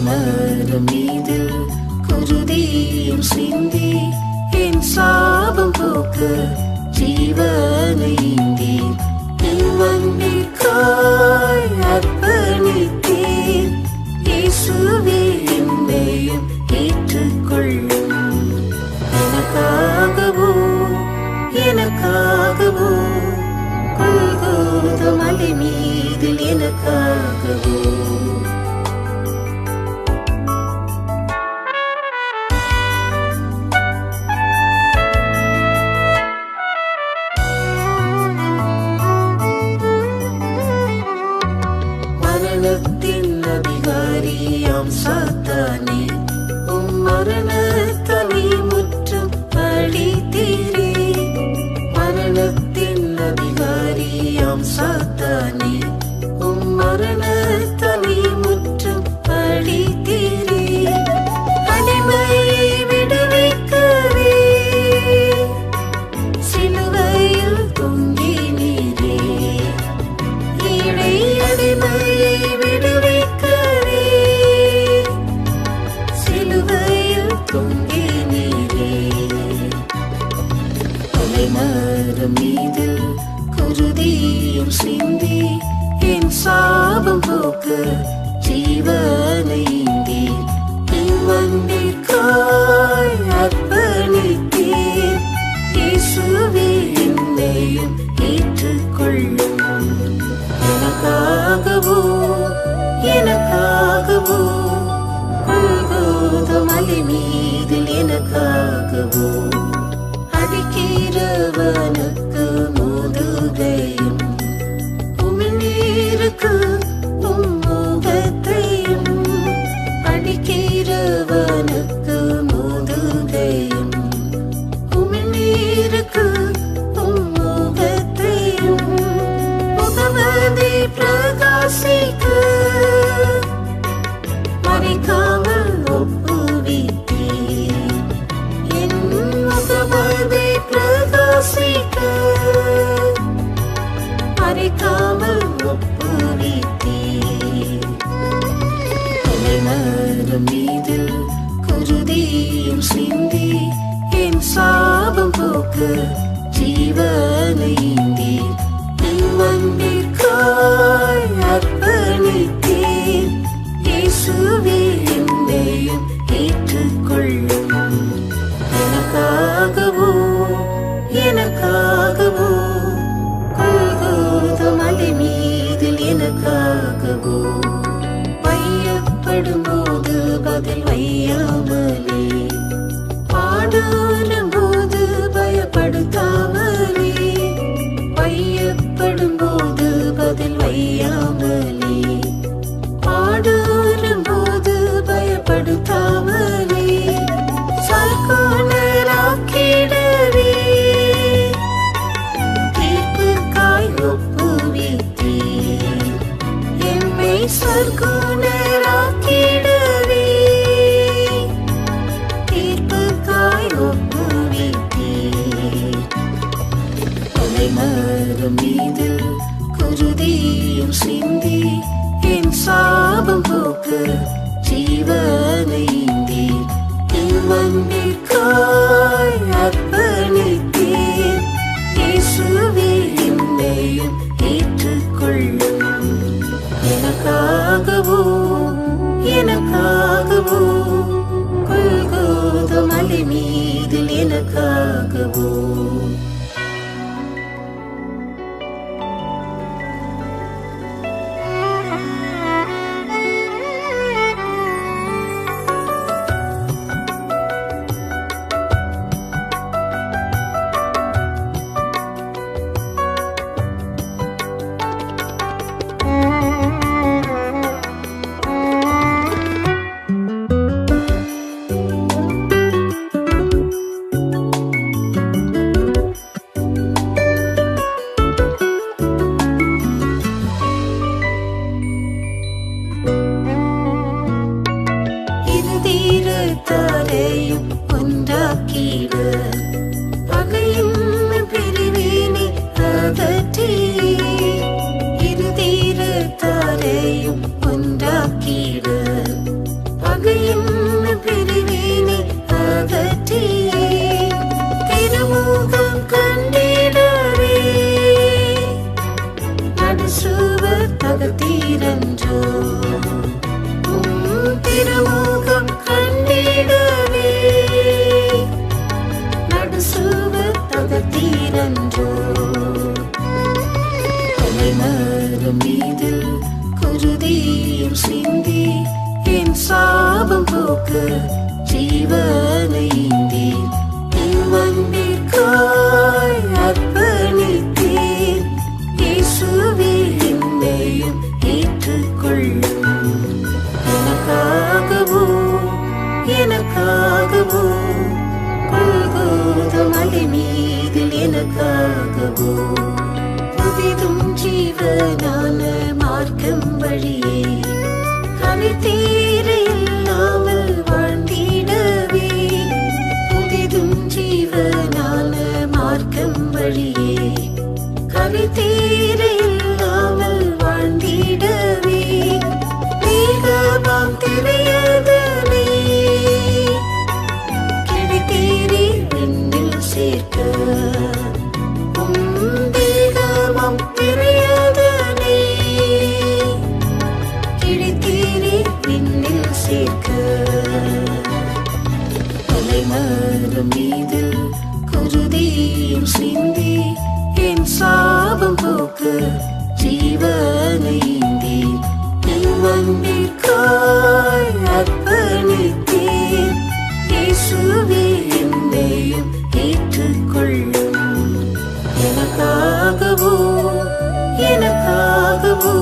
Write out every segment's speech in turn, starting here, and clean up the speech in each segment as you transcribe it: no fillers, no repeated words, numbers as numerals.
மரம் மீது குருதியும் சிந்தி என் சாபம் போக்க ஜீவனை ஈந்தீர். இவ்வன்பிற்காய் அர்ப்பணித்தீர். இயேசுவே என்னையும் ஏற்றுக்கொள்ளும். எனக்காகவோ கொல்கோதா மலை மீதில் எனக்காகவோ மரணத்தின் அதிகாரியாம் சாத்தானே, உம் மரணத்தலை முற்றும் அழித்தீரே. மரணத்தின் அதிகாரியாம் சாத்தானே, உம் மரணத்தலை முற்றும் அழித்தீரே. அடிமையை விடுவிக்கவே சிலுவையில் தொங்கினீரே. ஏழை அடிமையை விடுவிக்கவே சிலுவையில் தொங்கினீரே. மரம் மீது குருதியும் சிந்தி என் சாபம் போக்க ஜீவனை ஈந்தீர். இவ்வன்பிற்காய் அர்ப்பணித்தீர். இயேசுவே என்னையும் ஏற்றுக்கொள்ளும். எனக்காகவோ கொல்கோதா மலை மீதில் எனக்காகவோ அடிக்கிறவனுக்கு முதுகையும் உமிழ்நீருக்கு உம் முகத்தையும். அடிக்கிறவனுக்கு முதுகையும் உமிழ்நீருக்கு உம் முகத்தையும். முகமதி பிரகாசிக்க மறைக்காமல் ஒப்புவித்தீர். என் முகமதி பிரகாசிக்க மறைக்காமல் ஒப்புவித்தீர். மரம் மீது குருதியும் சிந்தி என் சாபம் போக்க ஜீவனை ஈந்தீர். இவ்வன்பிற்காய் அர்ப்பணித்தீர். இயேசுவே என்னையும் ஏற்றுக்கொள்ளும். எனக்காகவோ கொல்கோதா மலை மீதில் எனக்காகவோ வையப்படும் போது பதில் வையாமலே, பாடுறும் போது பயப்படுத்தாமலே. வையப்படும் போது பதில் வையாமலே, பாடுறும் போது பயப்படுத்தாமலே. சர்க்குணராக்கிடவே தீர்ப்புக்காய் ஒப்புவித்தீர். எம்மை சர்க்குணராக்கிடவே தீர்ப்புக்காய் ஒப்புவித்தீர். மரம் மீது குருதியும் சிந்தி என் சாபம் போக்க ஜீவனை ஈந்தீர். இவ்வன்பிற்காய் அர்ப்பணித்தீர். இயேசுவே என்னையும் ஏற்றுக்கொள்ளும். எனக்காகவோ கொல்கோதா மலை மீதில் எனக்காகவோ நடுசுவ தகத்தீரன்றோ திருமுகம் கண்டிடவே நடுசுவ தகத்தீரன்றோ தலைமரம் மீதில் குருதியும் சிந்தி என் சாபம் போக்க ஜீவனை ஈந்தீர் இவ்வன்பிற்காய் அர்ப்பணித்தீர் இயேசுவே என்னையும் ஏற்றுக்கொள்ளும் எனக்காகவோ கொல்கோத மலை மீதில் எனக்காகவோ புதிதும் ஜீவனான மார்க்கம் வழியே கனித்தீர இல்லாமல் வாழ்ந்திடவே புதிதும் ஜீவனான மார்க்கம் வழியே கனித்தீர இல்லாமல் வாழ்ந்திடவே மேகமாம் திரையதனை கிடைத்தீரே விண்ணில் சேர்க்க தேகமாம் திரையதனை கிடைத்தீரே விண்ணில் சேர்க்க தலைமரம் மீதில் குருதியும் சிந்தி என் சாபம் போக்க ஜீவனை ஈந்தீர் இவ்வன்பிற்காய் அர்ப்பணித்தீர் இயேசுவே என்னையும் ஏற்றுக்கொள்ளும் எனக்காகவோ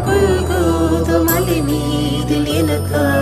கொல்கோத மலை மீதில் எனக்காக